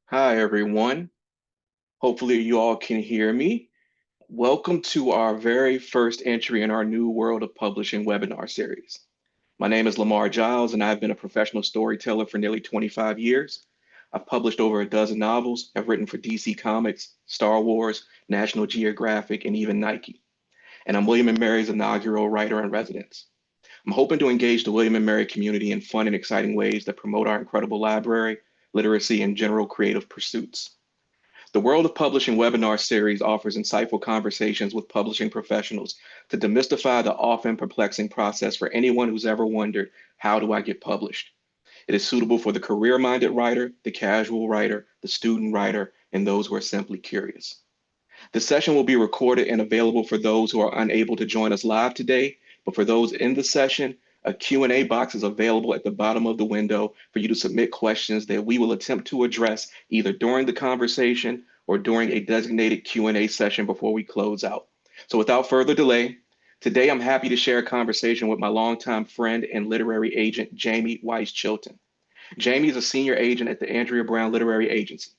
Hi, everyone. Hopefully, you all can hear me. Welcome to our very first entry in our new World of Publishing webinar series. My name is Lamar Giles, and I've been a professional storyteller for nearly 25 years. I've published over a dozen novels. I've written for DC Comics, Star Wars, National Geographic, and even Nike. And I'm William & Mary's inaugural writer in residence. I'm hoping to engage the William & Mary community in fun and exciting ways that promote our incredible library, literacy, and general creative pursuits. The World of Publishing webinar series offers insightful conversations with publishing professionals to demystify the often perplexing process for anyone who's ever wondered, how do I get published? It is suitable for the career-minded writer, the casual writer, the student writer, and those who are simply curious. The session will be recorded and available for those who are unable to join us live today, but for those in the session, a Q&A box is available at the bottom of the window for you to submit questions that we will attempt to address either during the conversation or during a designated Q&A session before we close out. So without further delay, today I'm happy to share a conversation with my longtime friend and literary agent, Jamie Weiss Chilton. Jamie is a senior agent at the Andrea Brown Literary Agency.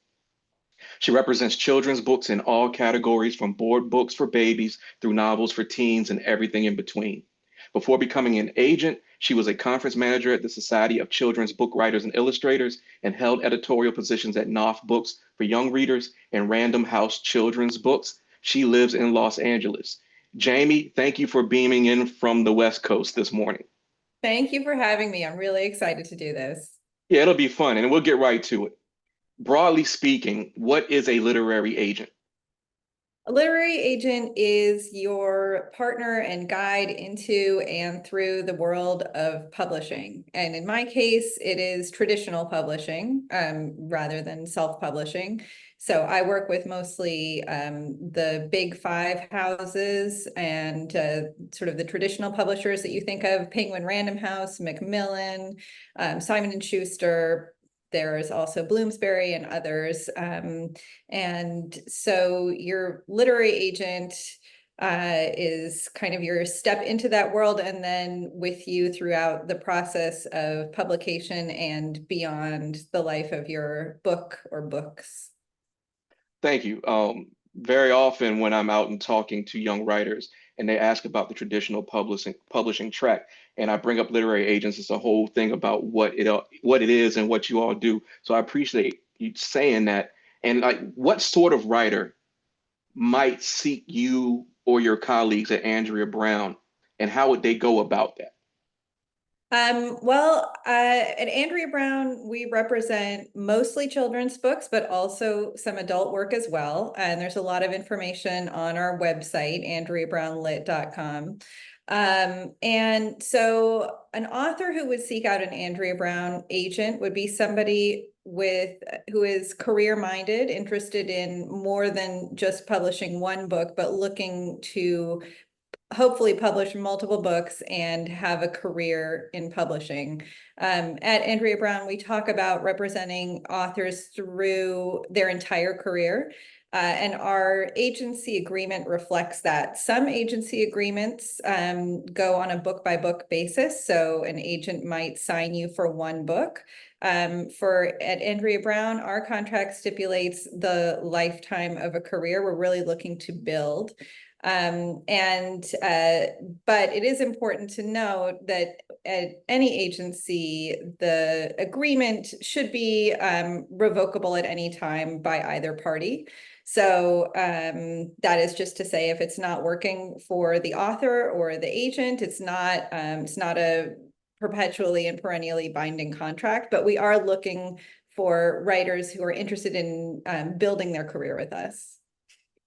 She represents children's books in all categories, from board books for babies through novels for teens and everything in between. Before becoming an agent, she was a conference manager at the Society of Children's Book Writers and Illustrators and held editorial positions at Knopf Books for young readers and Random House Children's Books. She lives in Los Angeles. Jamie, thank you for beaming in from the West Coast this morning. Thank you for having me. I'm really excited to do this. Yeah, it'll be fun, and we'll get right to it. Broadly speaking, what is a literary agent? A literary agent is your partner and guide into and through the world of publishing. And in my case, it is traditional publishing rather than self-publishing. So I work with mostly the big five houses and sort of the traditional publishers that you think of: Penguin Random House, Macmillan, Simon and Schuster. There's also Bloomsbury and others. And so your literary agent is kind of your step into that world, and then with you throughout the process of publication and beyond the life of your book or books. Thank you. Very often when I'm out and talking to young writers and they ask about the traditional publishing track, and I bring up literary agents, it's a whole thing about what it is and what you all do. So I appreciate you saying that. And like, what sort of writer might seek you or your colleagues at Andrea Brown, and how would they go about that? At Andrea Brown, we represent mostly children's books, but also some adult work as well. And there's a lot of information on our website, andreabrownlit.com. And so an author who would seek out an Andrea Brown agent would be somebody who is career minded, interested in more than just publishing one book, but looking to hopefully publish multiple books and have a career in publishing. At Andrea Brown, we talk about representing authors through their entire career. And our agency agreement reflects that. Some agency agreements go on a book by book basis. So an agent might sign you for one book. At Andrea Brown, our contract stipulates the lifetime of a career we're really looking to build. But it is important to note that at any agency, the agreement should be revocable at any time by either party. So that is just to say, if it's not working for the author or the agent, it's not a perpetually and perennially binding contract, but we are looking for writers who are interested in building their career with us.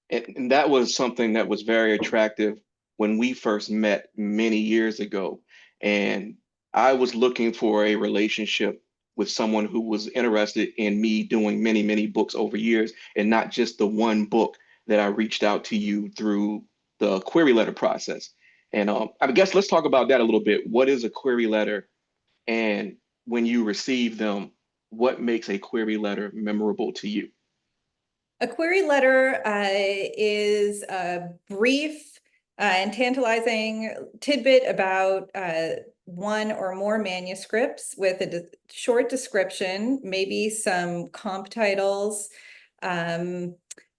And that was something that was very attractive when we first met many years ago. And I was looking for a relationship with someone who was interested in me doing many, many books over years, and not just the one book that I reached out to you through the query letter process. And I guess let's talk about that a little bit. What is a query letter? And when you receive them, what makes a query letter memorable to you? A query letter is a brief and tantalizing tidbit about one or more manuscripts with a short description, maybe some comp titles, and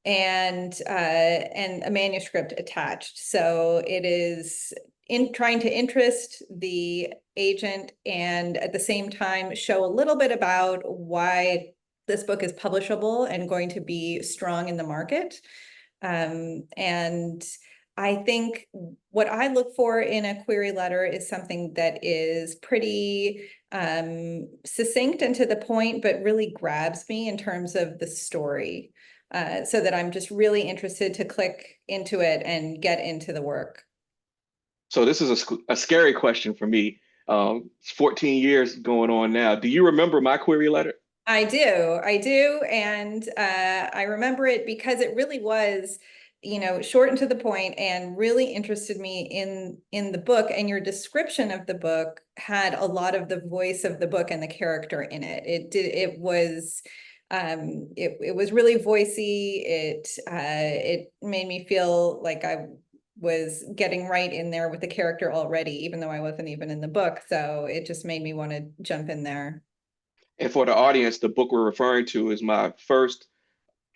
a manuscript attached. So it is in trying to interest the agent and at the same time show a little bit about why this book is publishable and going to be strong in the market. And I think what I look for in a query letter is something that is pretty succinct and to the point, but really grabs me in terms of the story, so that I'm just really interested to click into it and get into the work. So this is a scary question for me. It's 14 years going on now. Do you remember my query letter? I do, and I remember it because it really was, short and to the point, and really interested me in the book. And your description of the book had a lot of the voice of the book and the character in it. It was really voicey. It made me feel like I was getting right in there with the character already, even though I wasn't even in the book. So it just made me want to jump in there. And for the audience, the book we're referring to is my first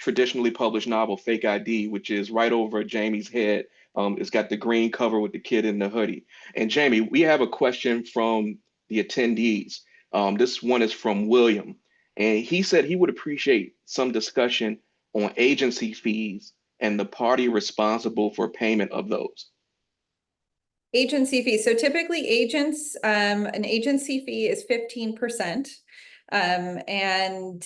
traditionally published novel, Fake ID, which is right over Jamie's head. It's got the green cover with the kid in the hoodie. And Jamie, we have a question from the attendees. This one is from William, and he said he would appreciate some discussion on agency fees and the party responsible for payment of those. Agency fee. So typically an agency fee is 15%. And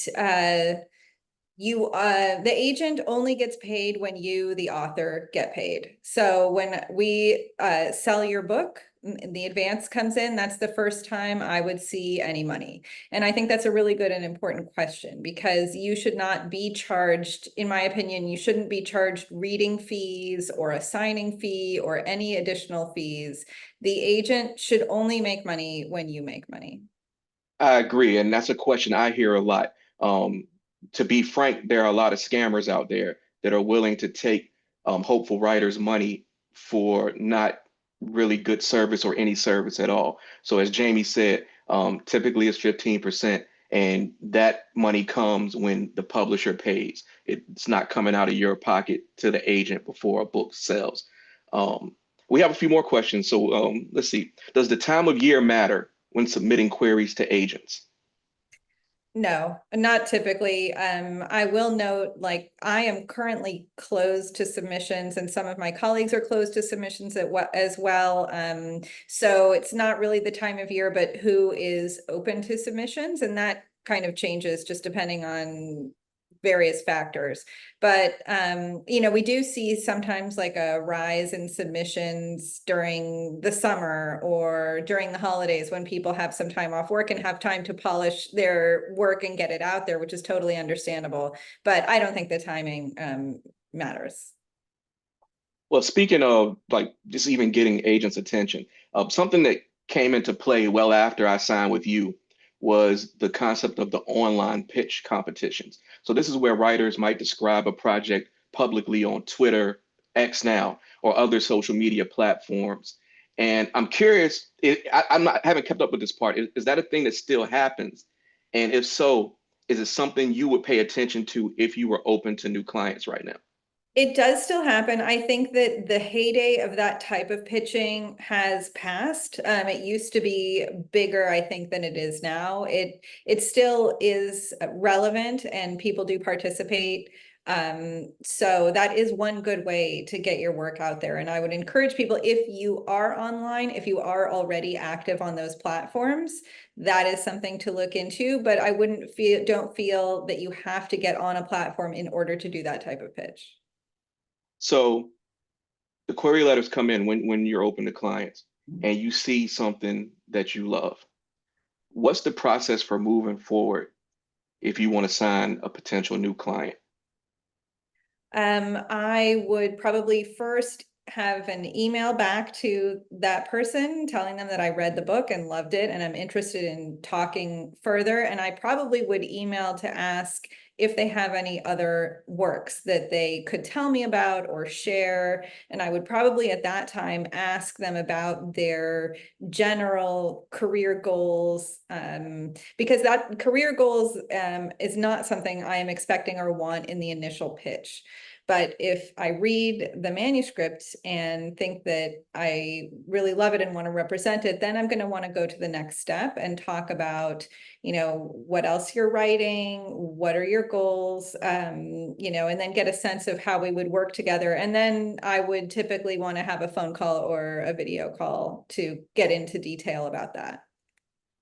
the agent only gets paid when you, the author, get paid. So when we sell your book, the advance comes in, that's the first time I would see any money. And I think that's a really good and important question, because you should not be charged, in my opinion, you shouldn't be charged reading fees or a signing fee or any additional fees. The agent should only make money when you make money. I agree, and that's a question I hear a lot. To be frank, there are a lot of scammers out there that are willing to take hopeful writers' money for not really good service or any service at all. So as Jamie said, typically it's 15%, and that money comes when the publisher pays. It's not coming out of your pocket to the agent before a book sells. We have a few more questions. So let's see. Does the time of year matter when submitting queries to agents? No, not typically. I will note, like, I am currently closed to submissions, and some of my colleagues are closed to submissions as well. So it's not really the time of year, but who is open to submissions, and that kind of changes just depending on various factors. But we do see sometimes like a rise in submissions during the summer or during the holidays, when people have some time off work and have time to polish their work and get it out there, which is totally understandable. But I don't think the timing matters. Well, speaking of like just even getting agents' attention, something that came into play well after I signed with you was the concept of the online pitch competitions. So this is where writers might describe a project publicly on Twitter, X now, or other social media platforms. And I'm curious, haven't kept up with this part. Is that a thing that still happens? And if so, is it something you would pay attention to if you were open to new clients right now? It does still happen. I think that the heyday of that type of pitching has passed. It used to be bigger, I think, than it is now. It still is relevant, and people do participate. So that is one good way to get your work out there. And I would encourage people, if you are online, if you are already active on those platforms, that is something to look into. But I don't feel that you have to get on a platform in order to do that type of pitch. So the query letters come in when you're open to clients and you see something that you love. What's the process for moving forward if you want to sign a potential new client? I would probably first have an email back to that person telling them that I read the book and loved it and I'm interested in talking further. And I probably would email to ask if they have any other works that they could tell me about or share. And I would probably at that time ask them about their general career goals, because that career goals is not something I am expecting or want in the initial pitch. But if I read the manuscript and think that I really love it and want to represent it, then I'm going to want to go to the next step and talk about, what else you're writing, what are your goals, and then get a sense of how we would work together. And then I would typically want to have a phone call or a video call to get into detail about that.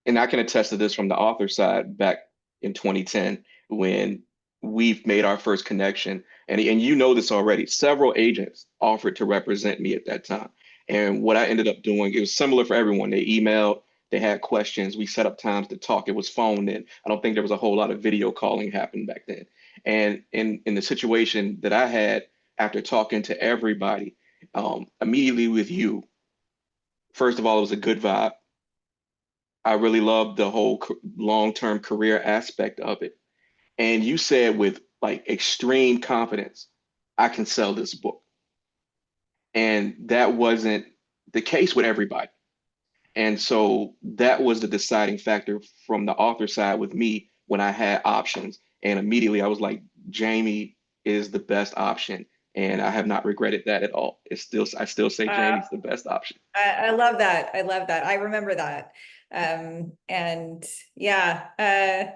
And I can attest to this from the author side back in 2010 when we've made our first connection. And you know this already, several agents offered to represent me at that time. And what I ended up doing, it was similar for everyone. They emailed, they had questions, we set up times to talk. It was phone in. I don't think there was a whole lot of video calling happening back then. And in the situation that I had after talking to everybody, immediately with you, first of all, it was a good vibe. I really loved the whole long-term career aspect of it. And you said with like extreme confidence, I can sell this book. And that wasn't the case with everybody. And so that was the deciding factor from the author side with me when I had options. And immediately I was like, Jamie is the best option. And I have not regretted that at all. I still say Uh, Jamie's the best option. I love that. I love that. I remember that. And yeah,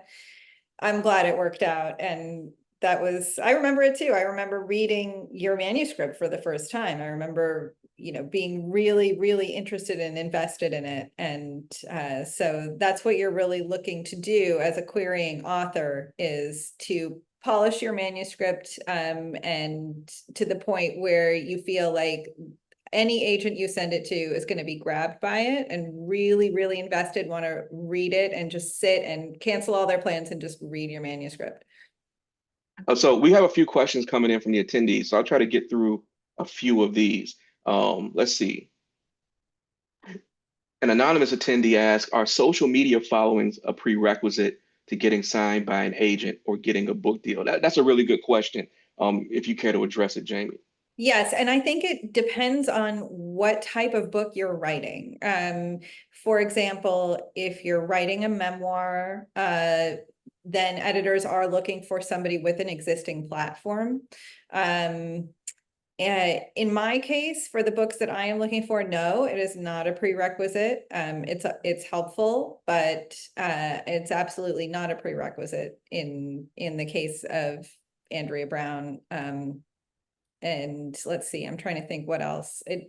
I'm glad it worked out. And I remember it too. I remember reading your manuscript for the first time. I remember, being really, really interested and invested in it. And so that's what you're really looking to do as a querying author, is to polish your manuscript, and to the point where you feel like any agent you send it to is going to be grabbed by it and really, really invested, want to read it and just sit and cancel all their plans and just read your manuscript. So we have a few questions coming in from the attendees. So I'll try to get through a few of these. Let's see. An anonymous attendee asks, are social media followings a prerequisite to getting signed by an agent or getting a book deal? That's a really good question. If you care to address it, Jamie. Yes, and I think it depends on what type of book you're writing. For example, if you're writing a memoir, then editors are looking for somebody with an existing platform. In my case, for the books that I am looking for, no, it is not a prerequisite. It's helpful, but it's absolutely not a prerequisite in the case of Andrea Brown. And let's see, I'm trying to think what else. I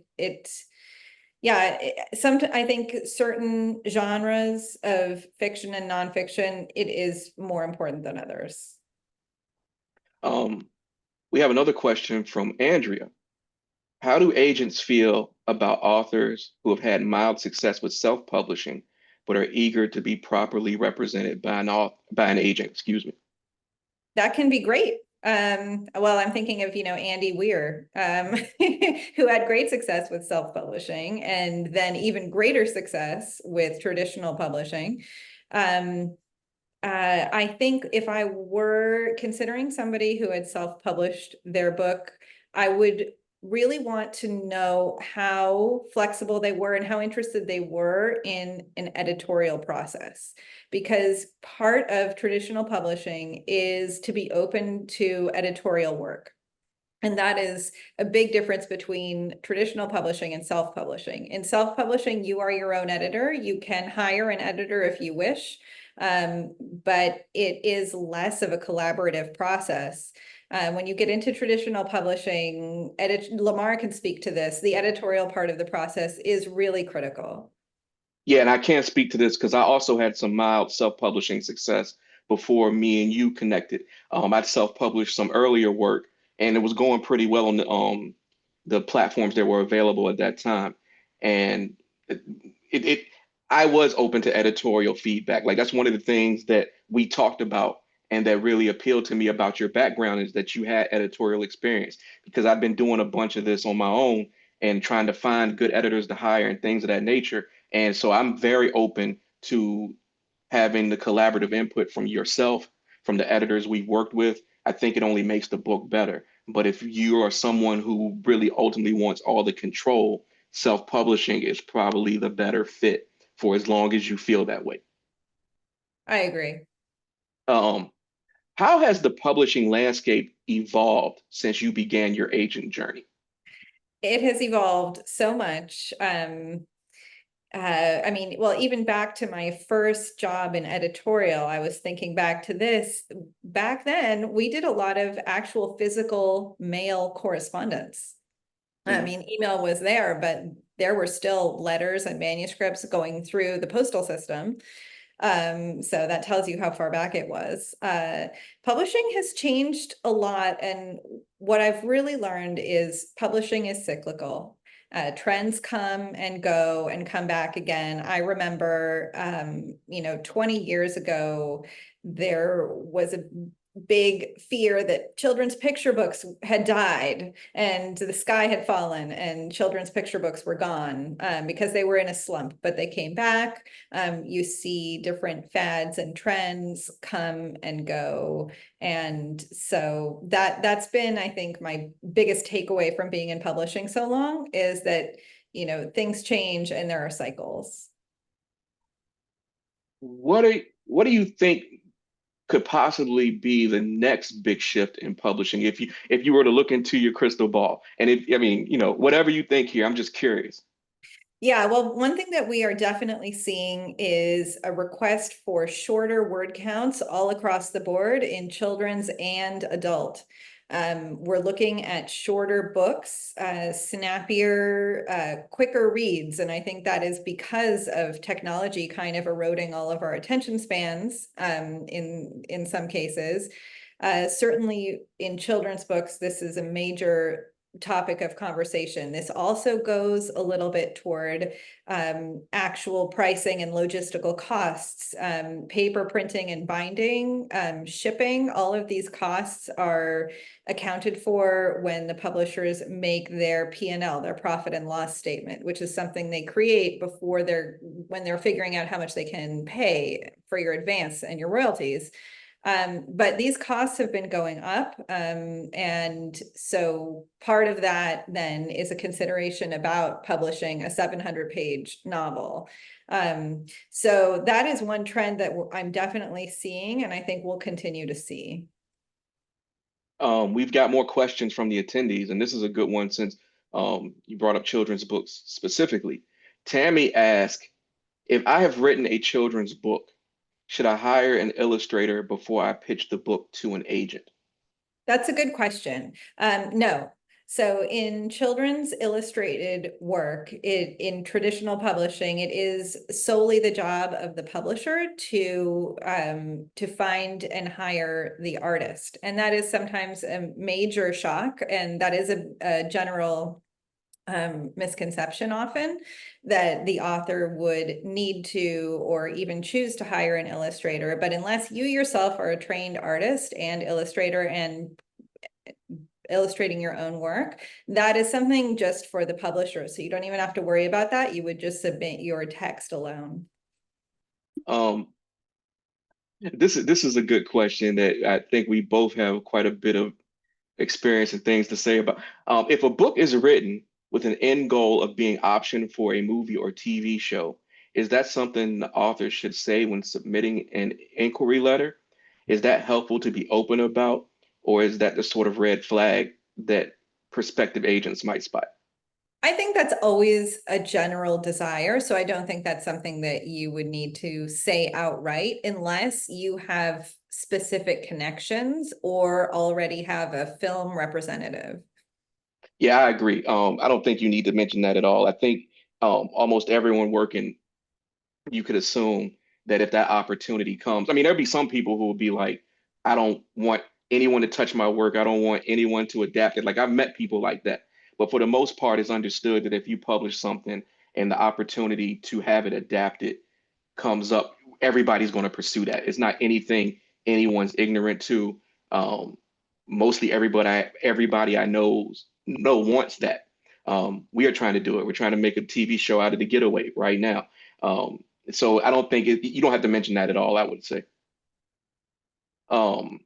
think certain genres of fiction and nonfiction, it is more important than others. Um, we have another question from Andrea. How do agents feel about authors who have had mild success with self-publishing, but are eager to be properly represented by an agent, excuse me? That can be great. Well, I'm thinking of, Andy Weir, who had great success with self-publishing and then even greater success with traditional publishing. I think if I were considering somebody who had self-published their book, I would really want to know how flexible they were and how interested they were in an editorial process. Because part of traditional publishing is to be open to editorial work. And that is a big difference between traditional publishing and self-publishing. In self-publishing, you are your own editor. You can hire an editor if you wish, but it is less of a collaborative process. When you get into traditional publishing, Lamar can speak to this, the editorial part of the process is really critical. Yeah, and I can't speak to this because I also had some mild self-publishing success before me and you connected. I'd self-published some earlier work, and it was going pretty well on the platforms that were available at that time. And it, it I was open to editorial feedback. Like that's one of the things that we talked about and that really appealed to me about your background is that you had editorial experience because I've been doing a bunch of this on my own and trying to find good editors to hire and things of that nature. And so I'm very open to having the collaborative input from yourself, from the editors we've worked with. I think it only makes the book better. But if you are someone who really ultimately wants all the control, self-publishing is probably the better fit for as long as you feel that way. I agree. Um, how has the publishing landscape evolved since you began your agent journey? It has evolved so much. I mean, well, even back to my first job in editorial, I was thinking back to this. Back then, we did a lot of actual physical mail correspondence. I Mhm. mean, email was there, but there were still letters and manuscripts going through the postal system. So that tells you how far back it was. Publishing has changed a lot, and what I've really learned is publishing is cyclical. Trends come and go and come back again. I remember, 20 years ago, there was a big fear that children's picture books had died and the sky had fallen and children's picture books were gone, because they were in a slump, but they came back. You see different fads and trends come and go. And so that's been, I think, my biggest takeaway from being in publishing so long is that, things change and there are cycles. What do you think could possibly be the next big shift in publishing if you were to look into your crystal ball? And if I mean, whatever you think here, I'm just curious. Yeah, well, one thing that we are definitely seeing is a request for shorter word counts all across the board in children's and adult. We're looking at shorter books, snappier, quicker reads, and I think that is because of technology kind of eroding all of our attention spans, in some cases. Certainly in children's books, this is a major topic of conversation. This also goes a little bit toward actual pricing and logistical costs, paper printing and binding, shipping. All of these costs are accounted for when the publishers make their P&L, their profit and loss statement, which is something they create before when they're figuring out how much they can pay for your advance and your royalties. But these costs have been going up. And so part of that then is a consideration about publishing a 700-page novel. So that is one trend that I'm definitely seeing, and I think we'll continue to see. We've got more questions from the attendees, and this is a good one since you brought up children's books specifically. Tammy asked, if I have written a children's book, should I hire an illustrator before I pitch the book to an agent? That's a good question. No. So in children's illustrated work, in traditional publishing, it is solely the job of the publisher to find and hire the artist. And that is sometimes a major shock. And that is a general misconception often, that the author would need to or even choose to hire an illustrator. But unless you yourself are a trained artist and illustrator and illustrating your own work, that is something just for the publisher. So you don't even have to worry about that. You would just submit your text alone. Um, this is a good question that I think we both have quite a bit of experience and things to say about. If a book is written with an end goal of being optioned for a movie or TV show, is that something the author should say when submitting an inquiry letter? Is that helpful to be open about, or is that the sort of red flag that prospective agents might spot? I think that's always a general desire. So I don't think that's something that you would need to say outright unless you have specific connections or already have a film representative. Yeah, I agree. I don't think you need to mention that at all. I think almost everyone working, you could assume that if that opportunity comes, I mean, there'd be some people who would be like, I don't want anyone to touch my work. I don't want anyone to adapt it. Like I've met people like that. But for the most part, it's understood that if you publish something and the opportunity to have it adapted comes up, everybody's going to pursue that. It's not anything anyone's ignorant to. Mostly everybody I know wants that. We are trying to do it. We're trying to make a TV show out of The Getaway right now. So I don't think you don't have to mention that at all, I would say. Um,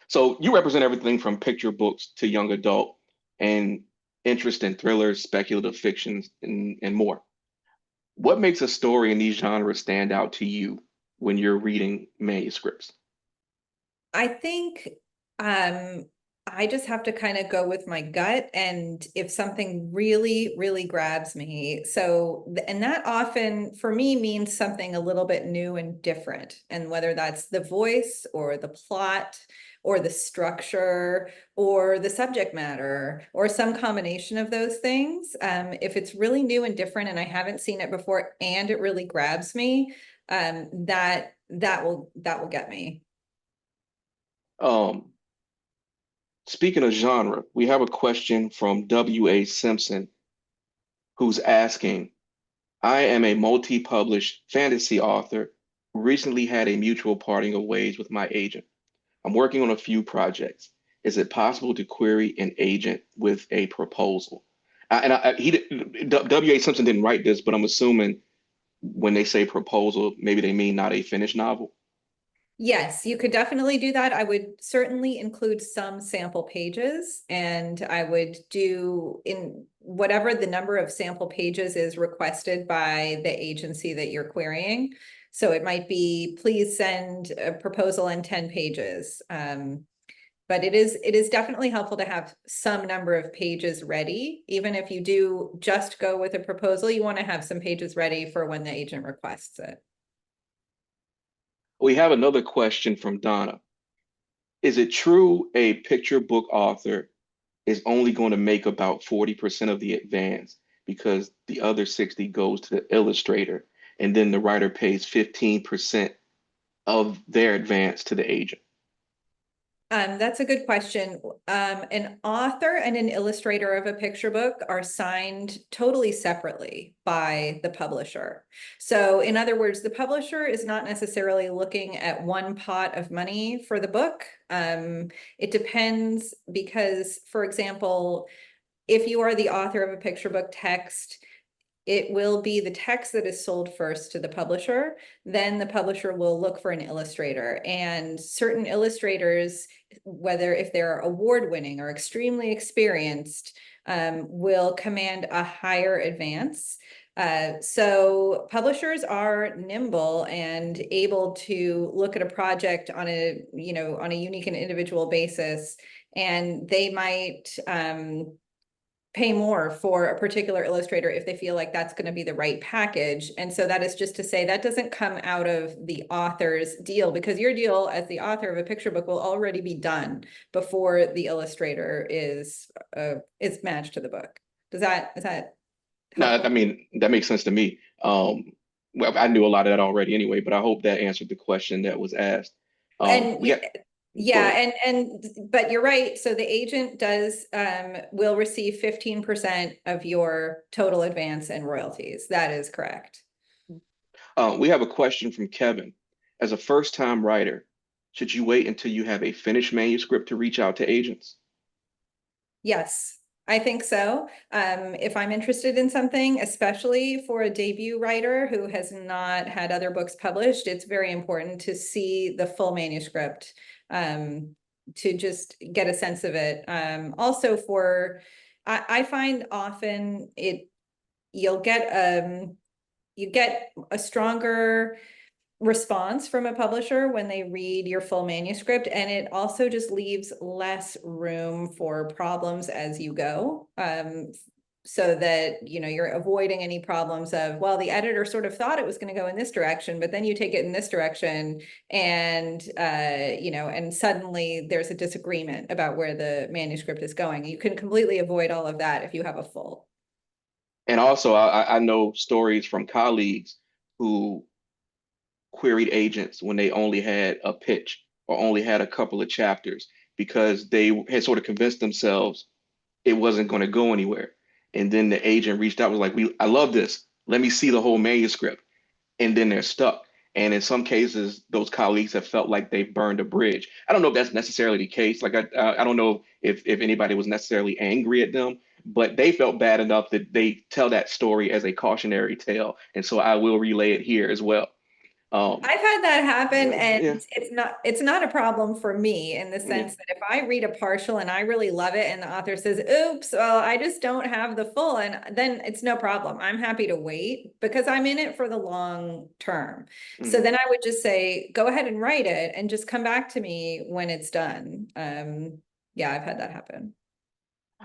so you represent everything from picture books to young adult and interest in thrillers, speculative fictions, and more. What makes a story in these genres stand out to you when you're reading manuscripts? I think um I just have to kind of go with my gut, and if something really, really grabs me. And that often for me means something a little bit new and different. And whether that's the voice or the plot or the structure or the subject matter or some combination of those things, if it's really new and different and I haven't seen it before and it really grabs me, that will get me. Um, Speaking of genre, we have a question from W.A. Simpson who's asking, I am a multi-published fantasy author who recently had a mutual parting of ways with my agent. I'm working on a few projects. Is it possible to query an agent with a proposal? W.A. Simpson didn't write this, but I'm assuming when they say proposal, maybe they mean not a finished novel. Yes, you could definitely do that. I would certainly include some sample pages, and I would do in whatever the number of sample pages is requested by the agency that you're querying. So it might be, please send a proposal in 10 pages. But it is definitely helpful to have some number of pages ready. Even if you do just go with a proposal, you want to have some pages ready for when the agent requests it. We have another question from Donna. Is it true a picture book author is only going to make about 40% of the advance because the other 60 goes to the illustrator and then the writer pays 15% of their advance to the agent? That's a good question. An author and an illustrator of a picture book are signed totally separately by the publisher. So, in other words, the publisher is not necessarily looking at one pot of money for the book. It depends because, for example, if you are the author of a picture book text, it will be the text that is sold first to the publisher. Then the publisher will look for an illustrator. And certain illustrators, whether if they're award winning or extremely experienced, will command a higher advance. So publishers are nimble and able to look at a project on a unique and individual basis, and they might pay more for a particular illustrator if they feel like that's going to be the right package. And so that is just to say that doesn't come out of the author's deal, because your deal as the author of a picture book will already be done before the illustrator is matched to the book. Is that No, helpful? I mean, that makes sense to me. Well, I knew a lot of that already anyway, but I hope that answered the question that was asked. And We got, go yeah, ahead. but you're right. So the agent does will receive 15% of your total advance and royalties. That is correct. We have a question from Kevin. As a first-time writer, should you wait until you have a finished manuscript to reach out to agents? Yes, I think so. If I'm interested in something, especially for a debut writer who has not had other books published, it's very important to see the full manuscript, to just get a sense of it. Also I find often you'll get you get a stronger response from a publisher when they read your full manuscript, and it also just leaves less room for problems as you go, so that you're avoiding any problems of, well, the editor sort of thought it was going to go in this direction, but then you take it in this direction, and and suddenly there's a disagreement about where the manuscript is going. You can completely avoid all of that if you have a full. And also, I know stories from colleagues who queried agents when they only had a pitch or only had a couple of chapters because they had sort of convinced themselves it wasn't going to go anywhere. And then the agent reached out, was like, I love this. Let me see the whole manuscript. And then they're stuck. And in some cases, those colleagues have felt like they've burned a bridge. I don't know if that's necessarily the case. Like I don't know if anybody was necessarily angry at them, but they felt bad enough that they tell that story as a cautionary tale. And so I will relay it here as well. Um, I've had that happen, and yeah, it's not a problem for me in the yeah. sense that if I read a partial and I really love it and the author says, oops, well, I just don't have the full, and then it's no problem. I'm happy to wait because I'm in it for the long term. So Mhm. then I would just say, go ahead and write it and just come back to me when it's done. Yeah, I've had that happen.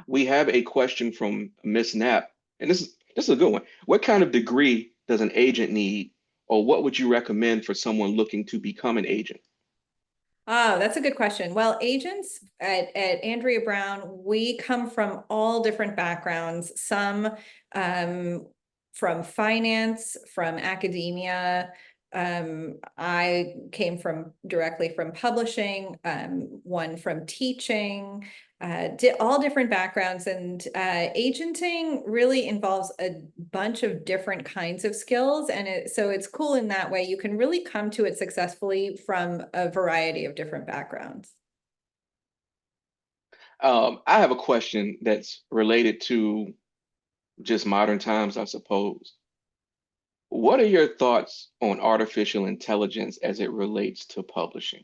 We have a question from Miss Knapp, and this is a good one. What kind of degree does an agent need, or what would you recommend for someone looking to become an agent? Oh, that's a good question. Well, agents at Andrea Brown, we come from all different backgrounds, some from finance, from academia. I came from directly from publishing, one from teaching, all different backgrounds. And agenting really involves a bunch of different kinds of skills. And so it's cool in that way. You can really come to it successfully from a variety of different backgrounds. I have a question that's related to just modern times, I suppose. What are your thoughts on artificial intelligence as it relates to publishing?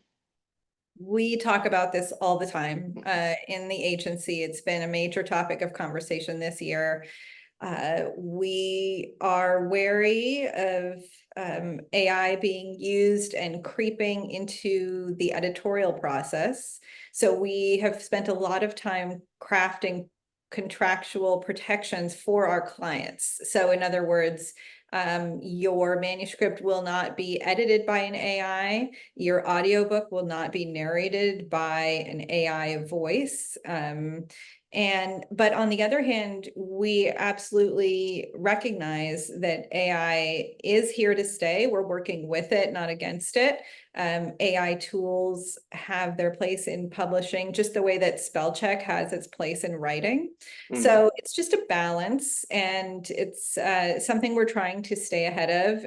We talk about this all the time in the agency. It's been a major topic of conversation this year. We are wary of AI being used and creeping into the editorial process. So we have spent a lot of time crafting contractual protections for our clients. So in other words, your manuscript will not be edited by an AI. Your audiobook will not be narrated by an AI voice. But on the other hand, we absolutely recognize that AI is here to stay. We're working with it, not against it. AI tools have their place in publishing, just the way that spell check has its place in writing. Mhm. So it's just a balance, and it's something we're trying to stay ahead of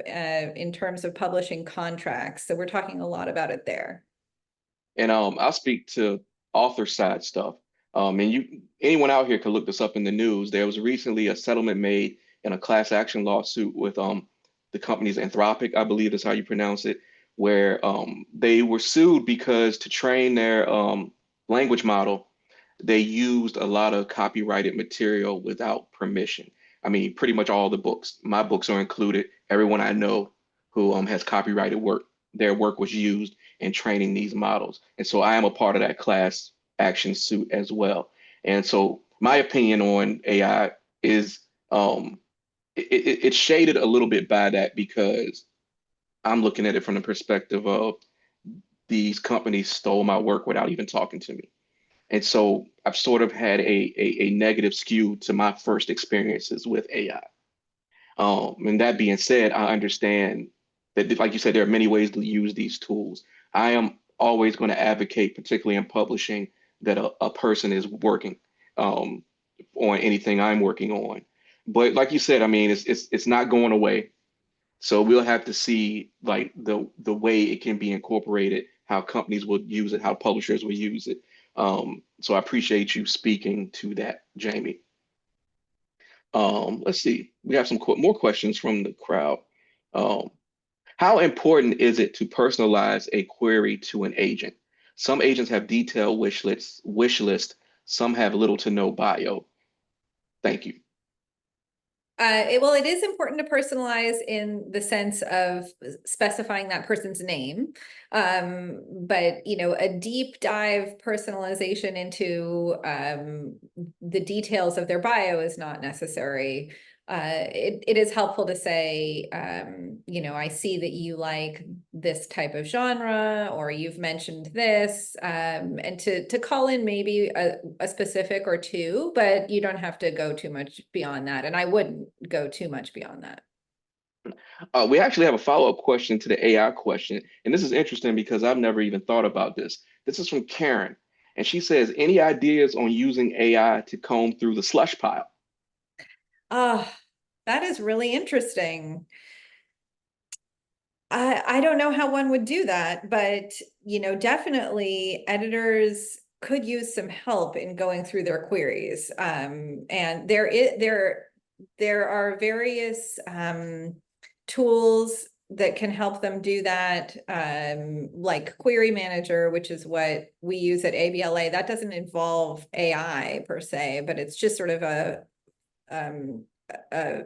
in terms of publishing contracts. So we're talking a lot about it there. And I'll speak to author side stuff. And anyone out here can look this up in the news. There was recently a settlement made in a class action lawsuit with the company's Anthropic, I believe is how you pronounce it, where they were sued because to train their language model, they used a lot of copyrighted material without permission. I mean, pretty much all the books. My books are included. Everyone I know who has copyrighted work, their work was used in training these models. And so I am a part of that class action suit as well. And so my opinion on AI is it's shaded a little bit by that because I'm looking at it from the perspective of these companies stole my work without even talking to me. And so I've sort of had a negative skew to my first experiences with AI. And that being said, I understand that, like you said, there are many ways to use these tools. I am always going to advocate, particularly in publishing, that a person is working um, on anything I'm working on. But like you said, I mean, it's not going away. So we'll have to see like the way it can be incorporated, how companies will use it, how publishers will use it. So I appreciate you speaking to that, Jamie. Let's see. We have some more questions from the crowd. Um, how important is it to personalize a query to an agent? Some agents have detailed wish list. Some have little to no bio. Thank you. Well, it is important to personalize in the sense of specifying that person's name. But a deep dive personalization into the details of their bio is not necessary. It is helpful to say, I see that you like this type of genre, or you've mentioned this, and to call in maybe a specific or two, but you don't have to go too much beyond that. And I wouldn't go too much beyond that. We actually have a follow-up question to the AI question, and this is interesting because I've never even thought about this. This is from Karen, and she says, "Any ideas on using AI to comb through the slush pile?" Ah, that is really interesting. I don't know how one would do that, but definitely editors could use some help in going through their queries. And there are various tools that can help them do that, like Query Manager, which is what we use at ABLA. That doesn't involve AI per se, but it's just sort of um,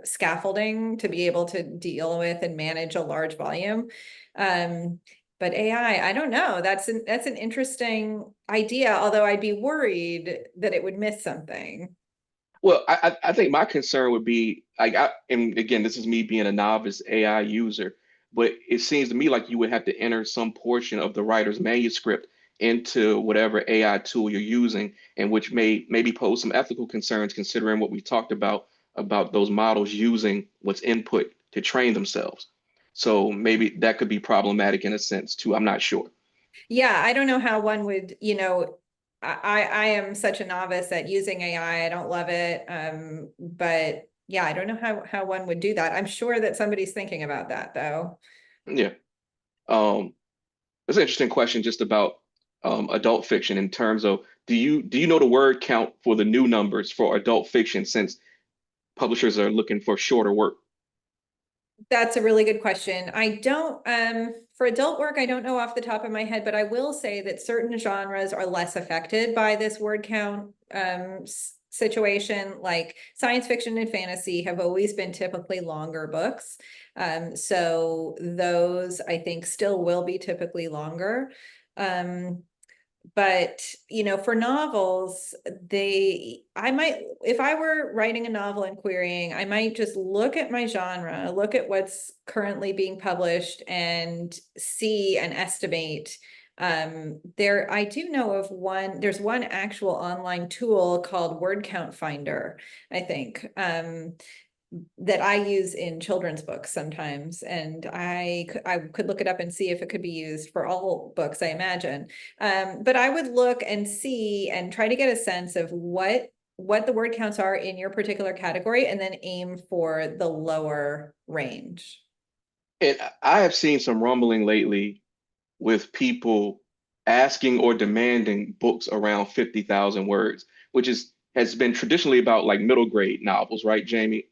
scaffolding to be able to deal with and manage a large volume. But AI, I don't know. That's an interesting idea, although I'd be worried that it would miss something. Well, I think my concern would be like, and again, this is me being a novice AI user, but it seems to me like you would have to enter some portion of the writer's manuscript into whatever AI tool you're using, and which may maybe pose some ethical concerns considering what we talked about those models using what's input to train themselves. So maybe that could be problematic in a sense too. I'm not sure. Yeah, I don't know how one would, I am such a novice at using AI. I don't love it. But yeah, I don't know how one would do that. I'm sure that somebody's thinking about that though. Yeah. Um, That's an interesting question just about adult fiction in terms of do you know the word count for the new numbers for adult fiction since publishers are looking for shorter work? That's a really good question. I don't, for adult work, I don't know off the top of my head, but I will say that certain genres are less affected by this word count situation. Like science fiction and fantasy have always been typically longer books. So those I think still will be typically longer. Um, but for novels, I might, if I were writing a novel and querying, I might just look at my genre, look at what's currently being published and see and estimate. I do know of there's one actual online tool called Word Count Finder, I think. That I use in children's books sometimes, and I could look it up and see if it could be used for all books, I imagine. But I would look and see and try to get a sense of what the word counts are in your particular category, and then aim for the lower range. And I have seen some rumbling lately with people asking or demanding books around 50,000 words, which has been traditionally about like middle grade novels, right, Jamie?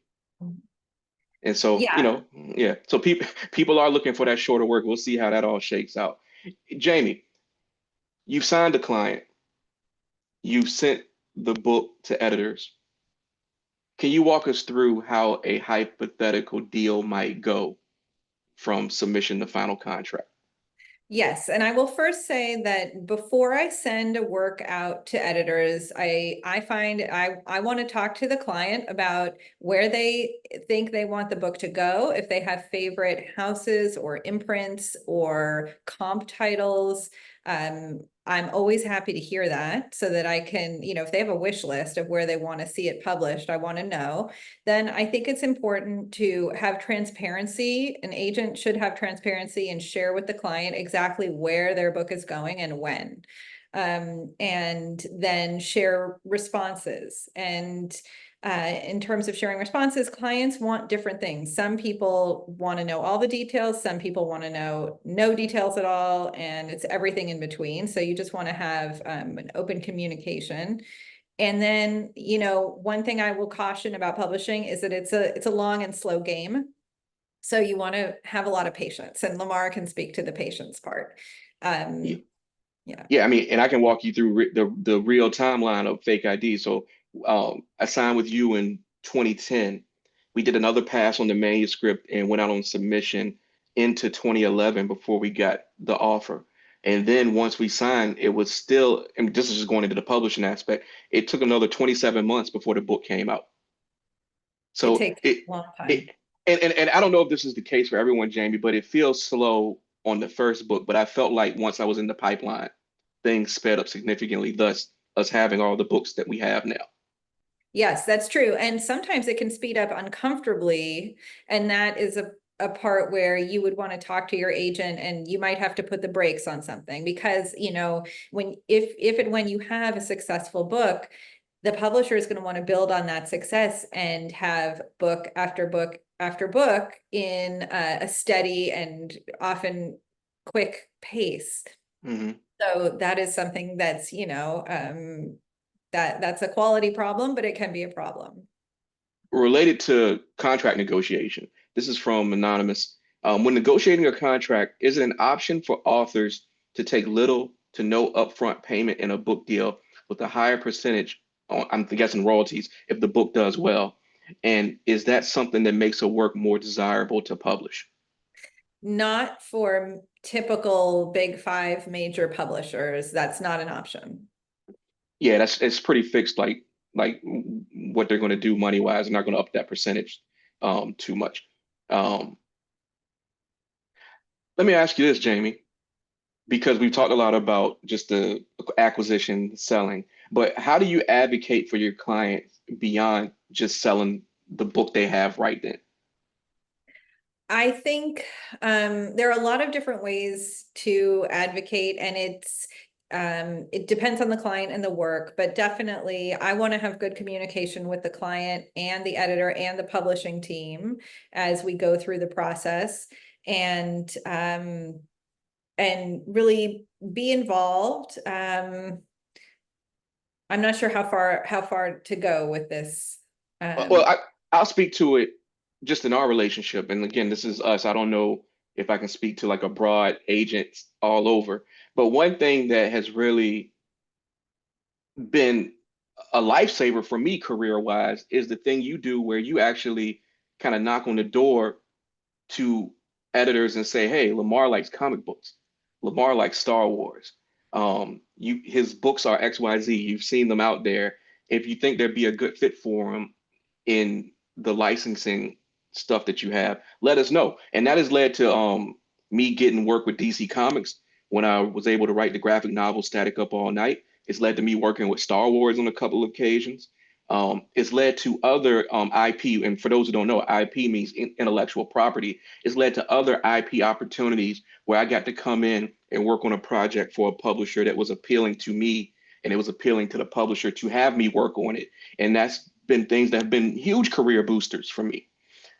And so, Yeah. yeah. So people are looking for that shorter work. We'll see how that all shakes out. Jamie, you've signed a client. You've sent the book to editors. Can you walk us through how a hypothetical deal might go from submission to final contract? Yes, and I will first say that before I send a work out to editors, I find I want to talk to the client about where they think they want the book to go, if they have favorite houses or imprints or comp titles. I'm always happy to hear that so that I can, if they have a wish list of where they want to see it published, I want to know. Then I think it's important to have transparency. An agent should have transparency and share with the client exactly where their book is going and when. And then share responses. And in terms of sharing responses, clients want different things. Some people want to know all the details. Some people want to know no details at all. And it's everything in between. So you just want to have an open communication. And then, one thing I will caution about publishing is that it's a long and slow game. So you want to have a lot of patience, and Lamar can speak to the patience part. Yeah. Yeah. Yeah, I mean, and I can walk you through the real timeline of fake ID. So, I signed with you in 2010. We did another pass on the manuscript and went out on submission into 2011 before we got the offer. And then once we signed, it was still, and this is just going into the publishing aspect, it took another 27 months before the book came out. It So takes a long it time. and I don't know if this is the case for everyone, Jamie, but it feels slow on the first book. But I felt like once I was in the pipeline, things sped up significantly, thus us having all the books that we have now. Yes, that's true. And sometimes it can speed up uncomfortably. And that is a part where you would want to talk to your agent, and you might have to put the brakes on something because, if and when you have a successful book, the publisher is going to want to build on that success and have book after book after book in a steady and often quick pace. Hmm. So that is something that's, that's a quality problem, but it can be a problem. Related to contract negotiation, this is from Anonymous. When negotiating a contract, is it an option for authors to take little to no upfront payment in a book deal with a higher percentage on, I'm guessing, royalties if the book does well? And is that something that makes a work more desirable to publish? Not for typical big five major publishers. That's not an option. Yeah, that's it's pretty fixed, like what they're going to do money wise. They're not going to up that percentage too much. Um, Let me ask you this, Jamie, because we've talked a lot about just the acquisition, selling, but how do you advocate for your clients beyond just selling the book they have right then? I think there are a lot of different ways to advocate, and it depends on the client and the work, but definitely I want to have good communication with the client and the editor and the publishing team as we go through the process, and really be involved. I'm not sure how far to go with this. Well, Um, I'll speak to it just in our relationship. And again, this is us. I don't know if I can speak to like a broad agent all over. But one thing that has really been a lifesaver for me career wise is the thing you do where you actually kind of knock on the door to editors and say, "Hey, Lamar likes comic books. Lamar likes Star Wars. His books are XYZ. You've seen them out there. If you think there'd be a good fit for him in the licensing stuff that you have, let us know." And that has led to me getting work with DC Comics when I was able to write the graphic novel Static Up All Night. It's led to me working with Star Wars on a couple of occasions. It's led to other IP, and for those who don't know, IP means intellectual property. It's led to other IP opportunities where I got to come in and work on a project for a publisher that was appealing to me, and it was appealing to the publisher to have me work on it. And that's been things that have been huge career boosters for me.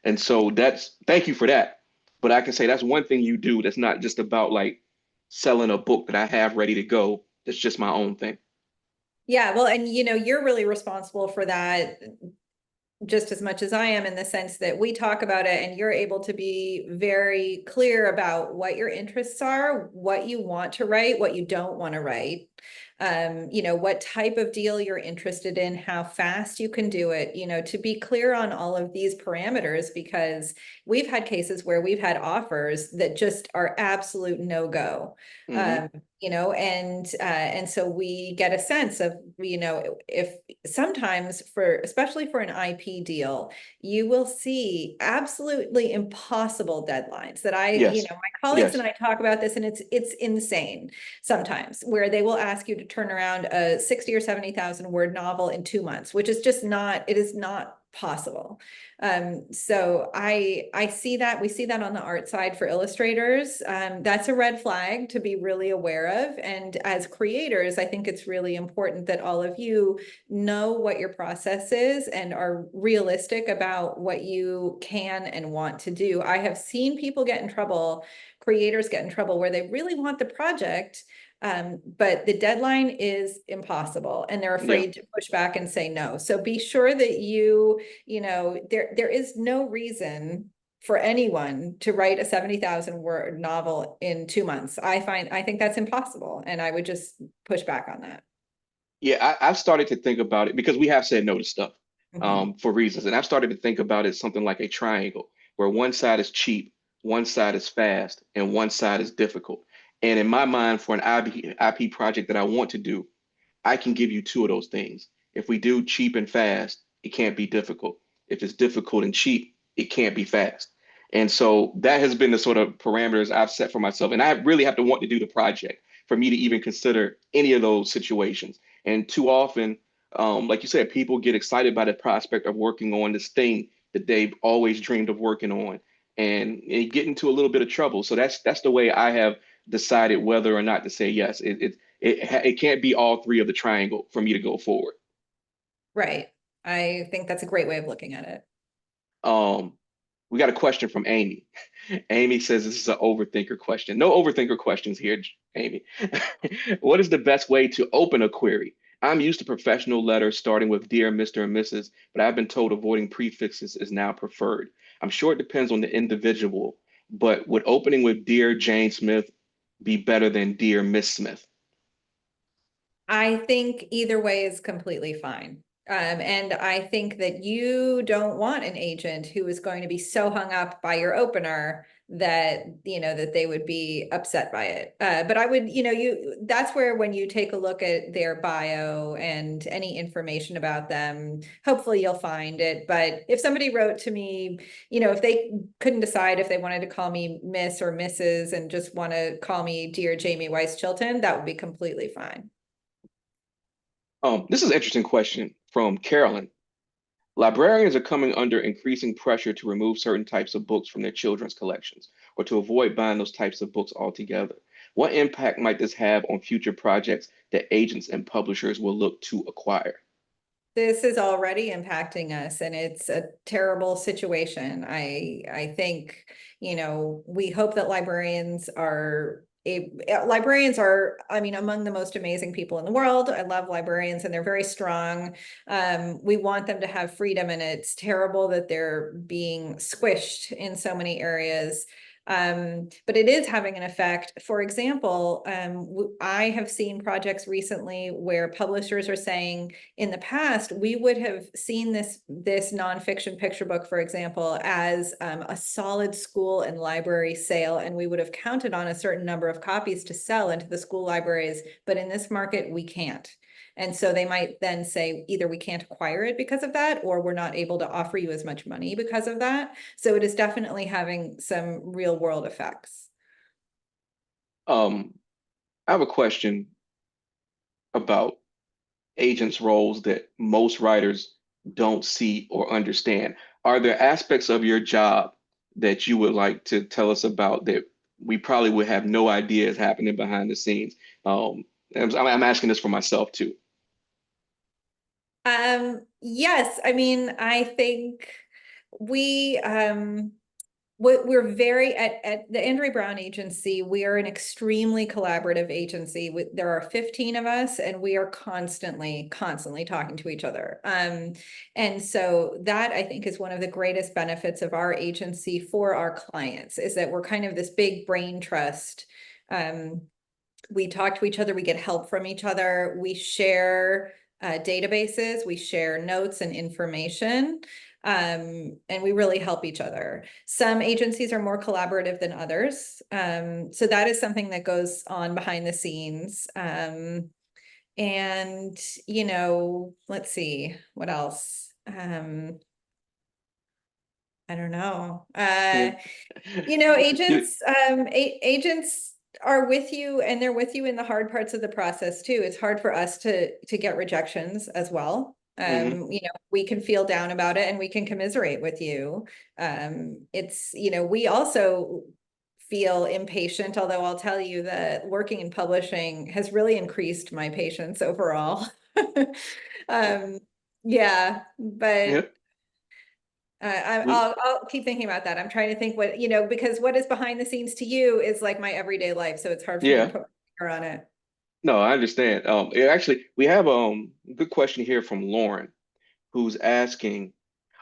And so that's thank you for that. But I can say that's one thing you do that's not just about like selling a book that I have ready to go. That's just my own thing. yeah, well, and you're really responsible for that just as much as I am, in the sense that we talk about it and you're able to be very clear about what your interests are, what you want to write, what you don't want to write. What type of deal you're interested in, how fast you can do it, to be clear on all of these parameters, because we've had cases where we've had offers that just are absolute no-go. Hmm. Um, and so we get a sense of, if sometimes, especially for an IP deal, you will see absolutely impossible deadlines that Yes. my colleagues and Yes. I talk about this, and it's insane sometimes, where they will ask you to turn around a 60 or 70,000 word novel in 2 months, which is just not, it is not possible. So I see that, we see that on the art side for illustrators. That's a red flag to be really aware of. And as creators, I think it's really important that all of you know what your process is and are realistic about what you can and want to do. I have seen people get in trouble, creators get in trouble, where they really want the project, but the deadline is impossible and they're Yeah. afraid to push back and say no. So be sure that there is no reason for anyone to write a 70,000 word novel in 2 months. I think that's impossible. And I would just push back on that. Yeah, I've started to think about it because we have said no to stuff Mhm. for reasons. And I've started to think about it something like a triangle where one side is cheap, one side is fast, and one side is difficult. And in my mind, for an IP project that I want to do, I can give you two of those things. If we do cheap and fast, it can't be difficult. If it's difficult and cheap, it can't be fast. And so that has been the sort of parameters I've set for myself. And I really have to want to do the project for me to even consider any of those situations. And too often, like you said, people get excited by the prospect of working on this thing that they've always dreamed of working on, and get into a little bit of trouble. So that's the way I have decided whether or not to say yes. It can't be all three of the triangle for me to go forward. Right. I think that's a great way of looking at it. Um, We got a question from Amy. Amy says this is an overthinker question. No overthinker questions here, Amy. What is the best way to open a query? I'm used to professional letters starting with Dear Mr. and Mrs., but I've been told avoiding prefixes is now preferred. I'm sure it depends on the individual, but would opening with Dear Jane Smith be better than Dear Miss Smith? I think either way is completely fine. And I think that you don't want an agent who is going to be so hung up by your opener that, that they would be upset by it. But I would, that's where when you take a look at their bio and any information about them, hopefully you'll find it. But if somebody wrote to me, if they couldn't decide if they wanted to call me Miss or Mrs. and just want to call me Dear Jamie Weiss Chilton, that would be completely fine. This is an interesting question from Carolyn. Librarians are coming under increasing pressure to remove certain types of books from their children's collections or to avoid buying those types of books altogether. What impact might this have on future projects that agents and publishers will look to acquire? This is already impacting us, and it's a terrible situation. I think, we hope that librarians are, I mean, among the most amazing people in the world. I love librarians and they're very strong. We want them to have freedom, and it's terrible that they're being squished in so many areas. But it is having an effect. For example, I have seen projects recently where publishers are saying, in the past, we would have seen this nonfiction picture book, for example, as a solid school and library sale, and we would have counted on a certain number of copies to sell into the school libraries. But in this market, we can't. And so they might then say either we can't acquire it because of that, or we're not able to offer you as much money because of that. So it is definitely having some real world effects. Um, I have a question about agents' roles that most writers don't see or understand. Are there aspects of your job that you would like to tell us about that we probably would have no idea is happening behind the scenes? I'm asking this for myself too. Yes, I mean, I think we we're very at the Andrea Brown Agency, we are an extremely collaborative agency. There are 15 of us, and we are constantly talking to each other. And so that, I think, is one of the greatest benefits of our agency for our clients, is that we're kind of this big brain trust. We talk to each other, we get help from each other, we share databases, we share notes and information, and we really help each other. Some agencies are more collaborative than others. So that is something that goes on behind the scenes. And, let's see, what else? I don't know. Yeah. You- Agents are with you, and they're with you in the hard parts of the process too. It's hard for us to get rejections as well. mhm. We can feel down about it and we can commiserate with you. We also feel impatient, although I'll tell you that working in publishing has really increased my patience overall. Um, yeah, Yeah. but We, I'll keep thinking about that. I'm trying to think what, because what is behind the scenes to you is like my everyday life. So it's hard for me to yeah. put my finger on it. No, I understand. Actually, we have a good question here from Lauren, who's asking,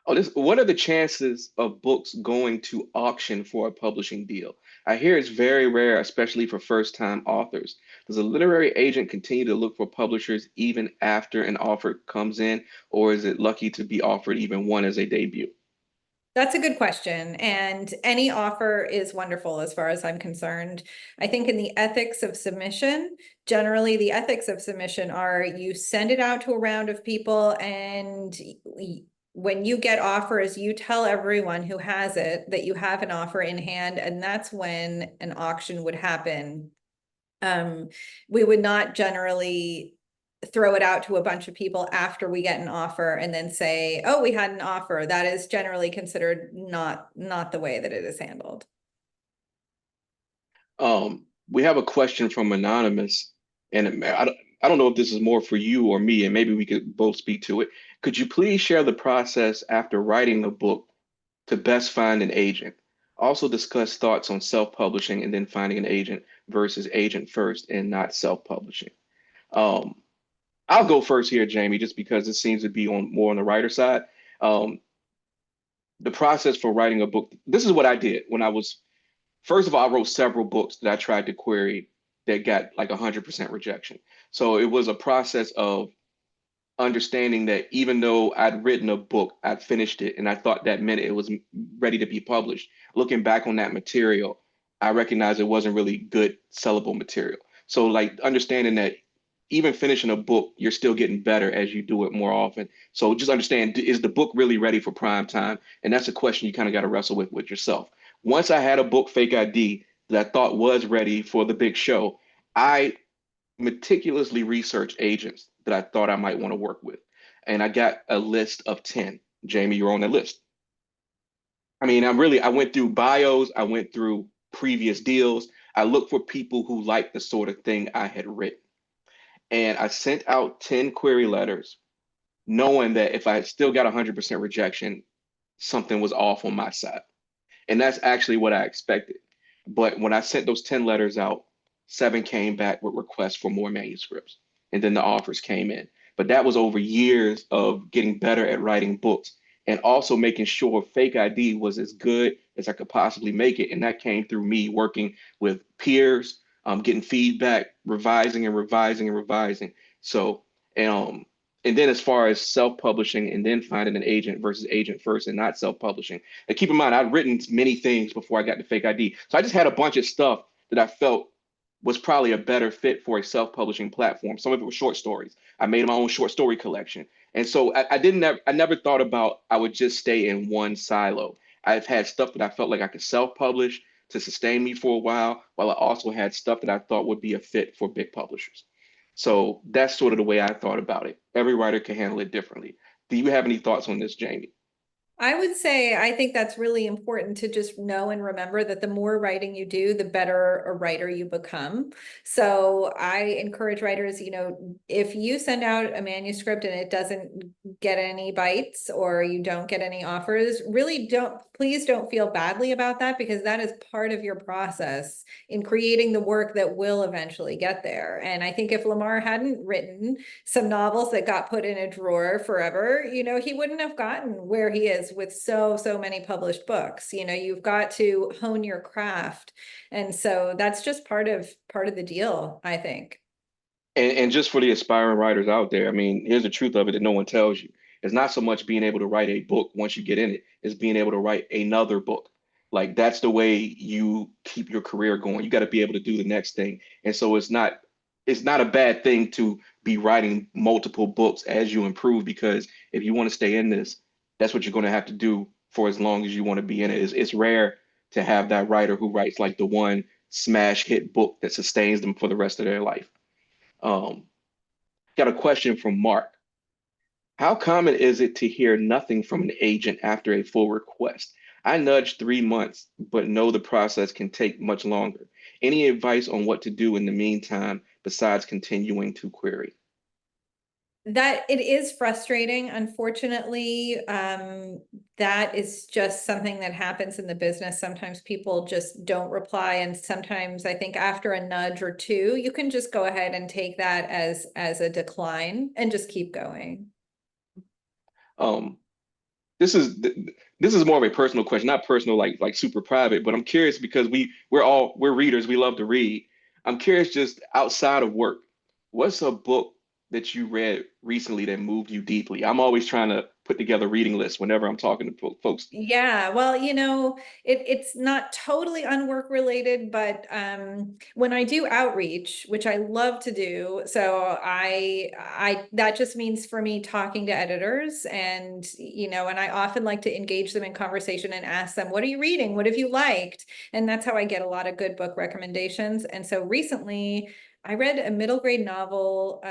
"Oh, what are the chances of books going to auction for a publishing deal? I hear it's very rare, especially for first-time authors. Does a literary agent continue to look for publishers even after an offer comes in, or is it lucky to be offered even one as a debut?" That's a good question. And any offer is wonderful as far as I'm concerned. I think in the ethics of submission, generally the ethics of submission are you send it out to a round of people, and when you get offers, you tell everyone who has it that you have an offer in hand, and that's when an auction would happen. We would not generally throw it out to a bunch of people after we get an offer and then say, oh, we had an offer. That is generally considered not the way that it is handled. We have a question from Anonymous, and I don't know if this is more for you or me, and maybe we could both speak to it. Could you please share the process after writing a book to best find an agent. Also discuss thoughts on self-publishing and then finding an agent versus agent first and not self-publishing. Um, I'll go first here, Jamie, just because it seems to be on more on the writer side. Um, the process for writing a book, this is what I did when I was, first of all, I wrote several books that I tried to query that got like 100% rejection. So it was a process of understanding that even though I'd written a book, I'd finished it, and I thought that meant it was ready to be published. Looking back on that material, I recognized it wasn't really good sellable material. So like understanding that even finishing a book, you're still getting better as you do it more often. So just understand, is the book really ready for prime time? And that's a question you kind of got to wrestle with yourself. Once I had a book, Fake ID, that I thought was ready for the big show, I meticulously researched agents that I thought I might want to work with. And I got a list of 10. Jamie, you're on that list. I mean, I went through bios, I went through previous deals. I looked for people who liked the sort of thing I had written. And I sent out 10 query letters, knowing that if I still got 100% rejection, something was off on my side. And that's actually what I expected. But when I sent those 10 letters out, 7 came back with requests for more manuscripts. And then the offers came in. But that was over years of getting better at writing books and also making sure Fake ID was as good as I could possibly make it. And that came through me working with peers, getting feedback, revising and revising and revising. So, um, and then as far as self-publishing and then finding an agent versus agent first and not self-publishing. And keep in mind, I'd written many things before I got to Fake ID. So I just had a bunch of stuff that I felt was probably a better fit for a self-publishing platform. Some of it was short stories. I made my own short story collection. And so I never thought about I would just stay in one silo. I've had stuff that I felt like I could self-publish to sustain me for a while I also had stuff that I thought would be a fit for big publishers. So that's sort of the way I thought about it. Every writer can handle it differently. Do you have any thoughts on this, Jamie? I would say I think that's really important to just know and remember that the more writing you do, the better a writer you become. So I encourage writers, if you send out a manuscript and it doesn't get any bites or you don't get any offers, please don't feel badly about that, because that is part of your process in creating the work that will eventually get there. And I think if Lamar hadn't written some novels that got put in a drawer forever, he wouldn't have gotten where he is with so many published books. You've got to hone your craft. And so that's just part of the deal, I think. And just for the aspiring writers out there, I mean, here's the truth of it that no one tells you. It's not so much being able to write a book once you get in it, it's being able to write another book. Like that's the way you keep your career going. You got to be able to do the next thing. And so it's not a bad thing to be writing multiple books as you improve, because if you want to stay in this, that's what you're going to have to do for as long as you want to be in it. It's rare to have that writer who writes like the one smash hit book that sustains them for the rest of their life. Um, Got a question from Mark. How common is it to hear nothing from an agent after a full request? I nudged 3 months, but know the process can take much longer. Any advice on what to do in the meantime besides continuing to query? That it is frustrating. Unfortunately, that is just something that happens in the business. Sometimes people just don't reply. And sometimes I think after a nudge or two, you can just go ahead and take that as a decline and just keep going. Um, this is this is more of a personal question, not personal like super private, but I'm curious because we're readers, we love to read. I'm curious just outside of work, what's a book that you read recently that moved you deeply? I'm always trying to put together reading lists whenever I'm talking to folks. Yeah, well, it's not totally unwork related, but when I do outreach, which I love to do, so I that just means for me talking to editors, and I often like to engage them in conversation and ask them, what are you reading? What have you liked? And that's how I get a lot of good book recommendations. And so recently I read a middle grade novel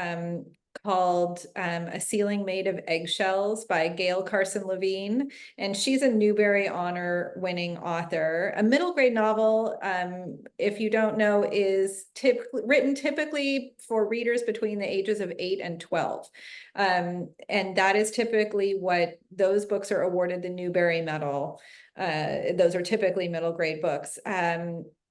called A Ceiling Made of Eggshells by Gail Carson Levine, and she's a Newbery Honor winning author. A middle grade novel, if you don't know, is written typically for readers between the ages of 8 and 12. And that is typically what those books are awarded the Newbery Medal. Those are typically middle grade books.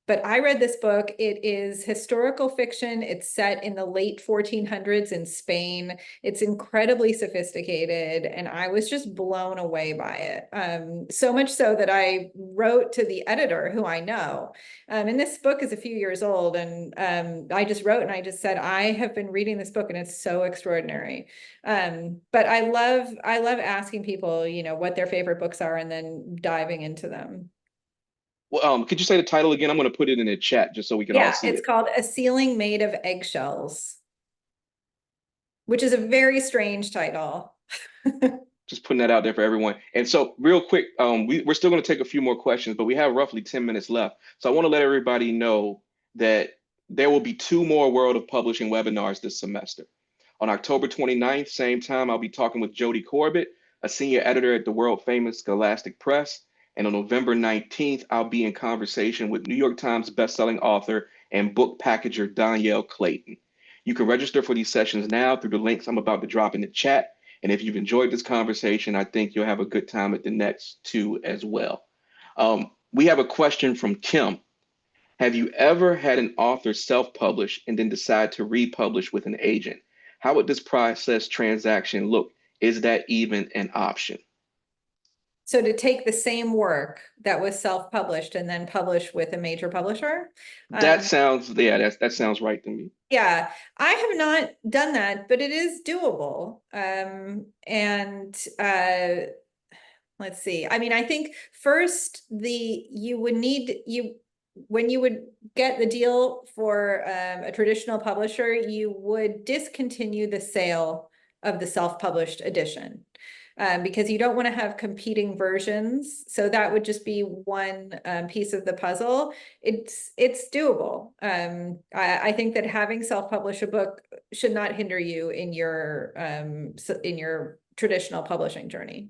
But I read this book. It is historical fiction. It's set in the late 1400s in Spain. It's incredibly sophisticated, and I was just blown away by it. So much so that I wrote to the editor, who I know. And this book is a few years old, and I just wrote and I just said, I have been reading this book and it's so extraordinary. But I love asking people, what their favorite books are and then diving into them. Well, could you say the title again? I'm going to put it in the chat just so we can all Yeah, see it's it. called A Ceiling Made of Eggshells, which is a very strange title. Just putting that out there for everyone. And so, real quick, we're still going to take a few more questions, but we have roughly 10 minutes left. So I want to let everybody know that there will be two more World of Publishing webinars this semester. On October 29th, same time, I'll be talking with Jody Corbett, a senior editor at the world famous Scholastic Press. And on November 19th, I'll be in conversation with New York Times bestselling author and book packager Danielle Clayton. You can register for these sessions now through the links I'm about to drop in the chat. And if you've enjoyed this conversation, I think you'll have a good time at the next two as well. We have a question from Kim. Have you ever had an author self-publish and then decide to republish with an agent? How would this process transaction look? Is that even an option? So to take the same work that was self-published and then publish with a major publisher? That sounds, yeah, that sounds right to me. Yeah, I have not done that, but it is doable. And let's see. I mean, I think first you would need when you would get the deal for a traditional publisher, you would discontinue the sale of the self-published edition. Because you don't want to have competing versions. So that would just be one piece of the puzzle. It's doable. I think that having self-publish a book should not hinder you in your traditional publishing journey.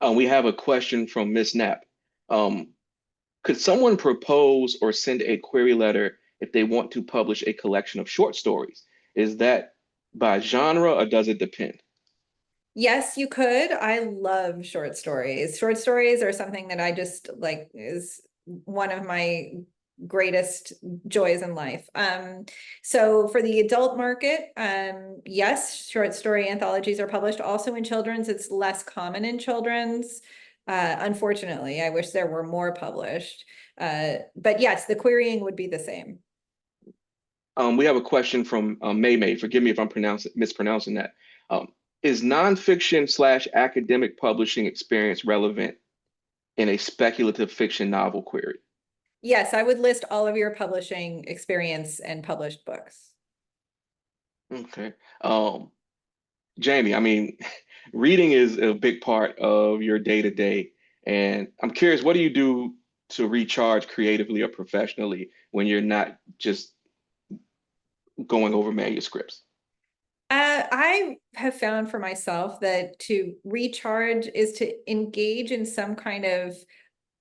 We have a question from Miss Knapp. Could someone propose or send a query letter if they want to publish a collection of short stories? Is that by genre or does it depend? Yes, you could. I love short stories. Short stories are something that I just like is one of my greatest joys in life. So for the adult market, yes, short story anthologies are published. Also in children's, it's less common in children's. Unfortunately, I wish there were more published. But yes, the querying would be the same. We have a question from May May. Forgive me if I'm mispronouncing that. Is nonfiction slash academic publishing experience relevant in a speculative fiction novel query? Yes, I would list all of your publishing experience and published books. Okay. Jamie, I mean, reading is a big part of your day to day. And I'm curious, what do you do to recharge creatively or professionally when you're not just going over manuscripts? I have found for myself that to recharge is to engage in some kind of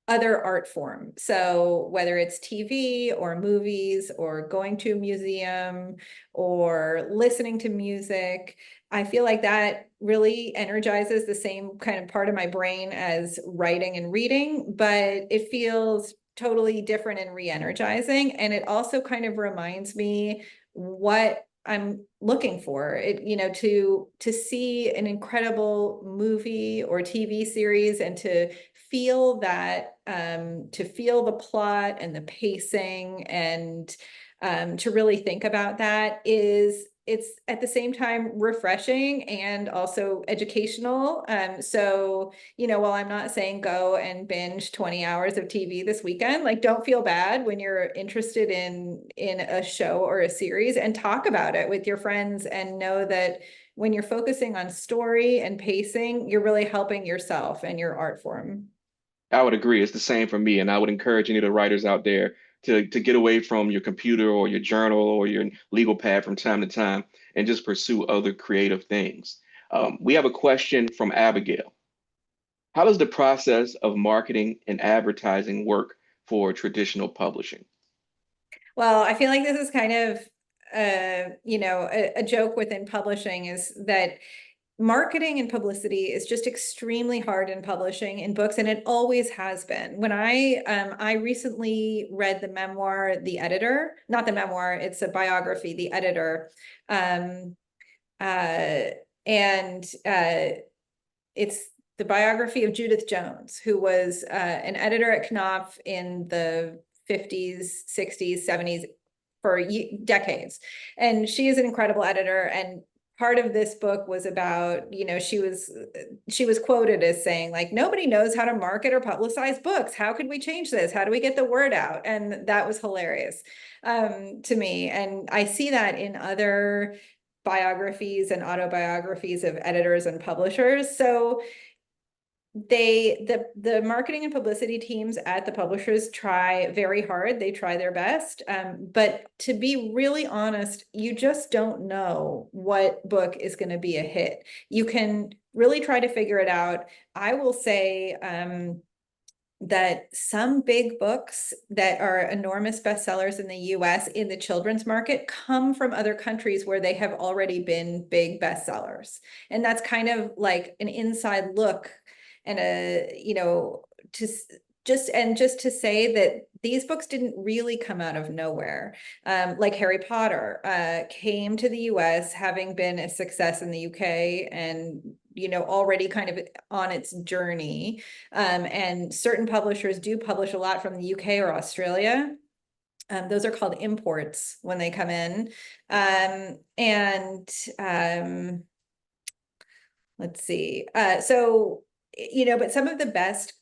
other art form. So whether it's TV or movies or going to a museum or listening to music, I feel like that really energizes the same kind of part of my brain as writing and reading, but it feels totally different and re-energizing. And it also kind of reminds me what I'm looking for. To see an incredible movie or TV series and to feel that, to feel the plot and the pacing and to really think about that it's at the same time refreshing and also educational. So, while I'm not saying go and binge 20 hours of TV this weekend, like don't feel bad when you're interested in a show or a series, and talk about it with your friends and know that when you're focusing on story and pacing, you're really helping yourself and your art form. I would agree. It's the same for me. And I would encourage any of the writers out there to get away from your computer or your journal or your legal pad from time to time and just pursue other creative things. We have a question from Abigail. How does the process of marketing and advertising work for traditional publishing? Well, I feel like this is kind of a joke within publishing, is that marketing and publicity is just extremely hard in publishing in books, and it always has been. When I recently read the memoir, The Editor, not the memoir, it's a biography, The Editor. Um, and it's the biography of Judith Jones, who was an editor at Knopf in the 50s, 60s, 70s for decades. And she is an incredible editor. And part of this book was about, you know, she was quoted as saying, like, nobody knows how to market or publicize books. How could we change this? How do we get the word out? And that was hilarious to me. And I see that in other biographies and autobiographies of editors and publishers. So the marketing and publicity teams at the publishers try very hard. They try their best. But to be really honest, you just don't know what book is going to be a hit. You can really try to figure it out. I will say that some big books that are enormous bestsellers in the US in the children's market come from other countries where they have already been big bestsellers. And that's kind of like an inside look and just to say that these books didn't really come out of nowhere. Like Harry Potter came to the US having been a success in the UK and, you know, already kind of on its journey. And certain publishers do publish a lot from the UK or Australia. Those are called imports when they come in. Let's see. You know, but some of the best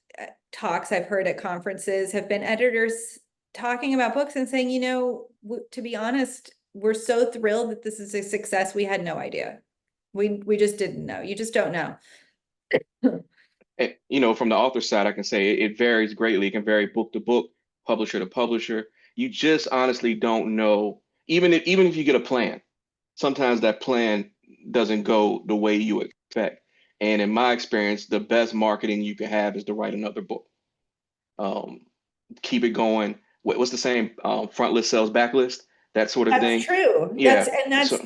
talks I've heard at conferences have been editors talking about books and saying, you know, to be honest, we're so thrilled that this is a success. We had no idea. We just didn't know. You just don't know. And, you know, from the author side, I can say it varies greatly. It can vary book to book, publisher to publisher. You just honestly don't know. Even if you get a plan, sometimes that plan doesn't go the way you expect. And in my experience, the best marketing you can have is to write another book. Um, Keep it going. What's the same? Front list sells back list, that sort of That's thing. true. Yeah. So,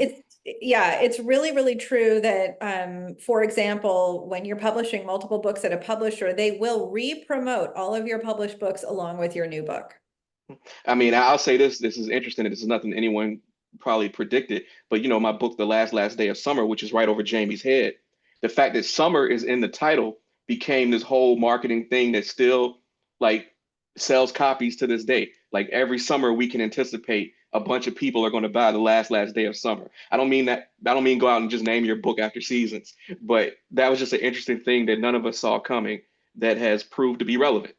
It's really, really true that, for example, when you're publishing multiple books at a publisher, they will re-promote all of your published books along with your new book. I mean, I'll say this. This is interesting. This is nothing anyone probably predicted, but you know, my book, The Last Day of Summer, which is right over Jamie's head, the fact that summer is in the title became this whole marketing thing that still like sells copies to this day. Like every summer, we can anticipate a bunch of people are going to buy The Last Day of Summer. I don't mean that. I don't mean go out and just name your book after seasons, but that was just an interesting thing that none of us saw coming that has proved to be relevant.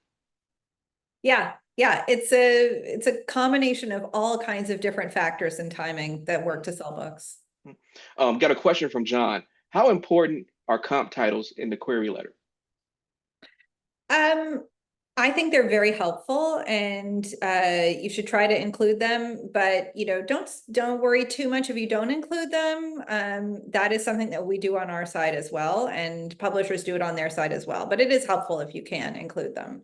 Yeah, yeah, it's a combination of all kinds of different factors and timing that work to sell books. Got a question from John. How important are comp titles in the query letter? Um, I think they're very helpful, and you should try to include them. But you know, don't worry too much if you don't include them. That is something that we do on our side as well, and publishers do it on their side as well. But it is helpful if you can include them.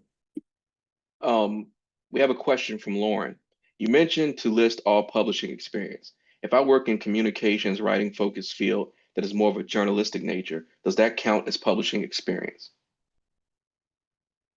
Um, we have a question from Lauren. You mentioned to list all publishing experience. If I work in communications writing focused field that is more of a journalistic nature, does that count as publishing experience?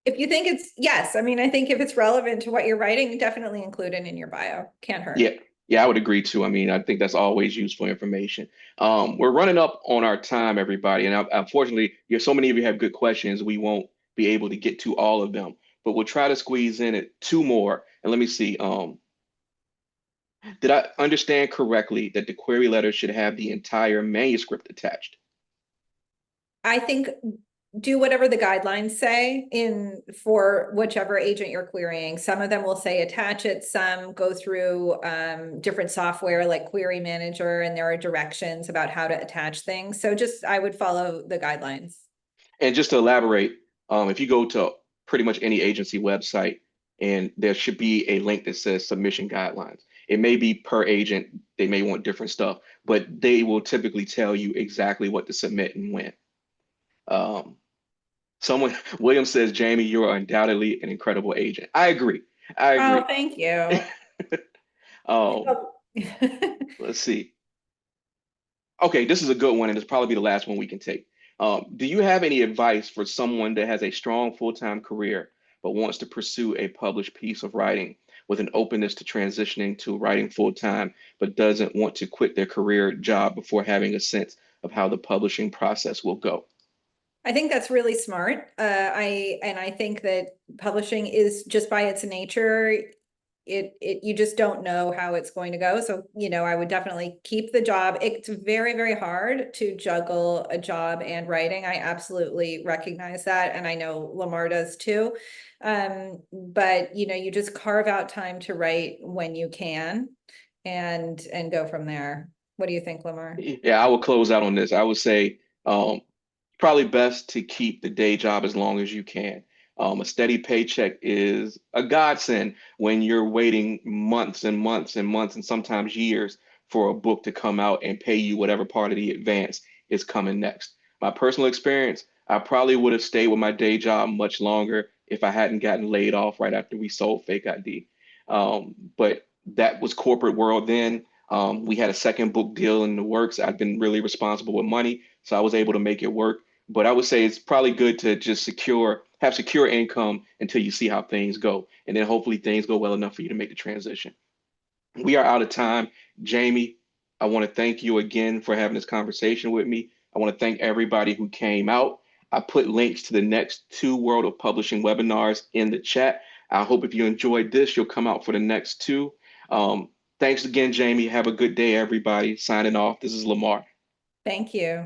If you think yes, I mean, I think if it's relevant to what you're writing, definitely include it in your bio. Can't hurt. Yeah, yeah, I would agree too. I mean, I think that's always useful information. We're running up on our time, everybody, and unfortunately, so many of you have good questions. We won't be able to get to all of them, but we'll try to squeeze in it two more. And let me see. Did I understand correctly that the query letter should have the entire manuscript attached? I think do whatever the guidelines say for whichever agent you're querying. Some of them will say attach it, some go through different software like Query Manager, and there are directions about how to attach things. So I would follow the guidelines. And just to elaborate, if you go to pretty much any agency website, and there should be a link that says submission guidelines. It may be per agent, they may want different stuff, but they will typically tell you exactly what to submit and when. Um, William says, Jamie, you are undoubtedly an incredible agent. I agree. I Oh, agree. thank you. um, let's see. Okay, this is a good one, and it's probably the last one we can take. Do you have any advice for someone that has a strong full-time career but wants to pursue a published piece of writing with an openness to transitioning to writing full-time, but doesn't want to quit their career job before having a sense of how the publishing process will go? I think that's really smart. I think that publishing is just by its nature, you just don't know how it's going to go. So, I would definitely keep the job. It's very, very hard to juggle a job and writing. I absolutely recognize that, and I know Lamar does too. But you just carve out time to write when you can and go from there. What do you think, Lamar? Yeah, I will close out on this. I would say probably best to keep the day job as long as you can. A steady paycheck is a godsend when you're waiting months and months and months and sometimes years for a book to come out and pay you whatever part of the advance is coming next. My personal experience, I probably would have stayed with my day job much longer if I hadn't gotten laid off right after we sold Fake ID. But that was corporate world then. We had a second book deal in the works. I've been really responsible with money, so I was able to make it work. But I would say it's probably good to just have secure income until you see how things go. And then hopefully things go well enough for you to make the transition. We are out of time. Jamie, I want to thank you again for having this conversation with me. I want to thank everybody who came out. I put links to the next two World of Publishing webinars in the chat. I hope if you enjoyed this, you'll come out for the next two. Thanks again, Jamie. Have a good day, everybody. Signing off. This is Lamar. Thank you.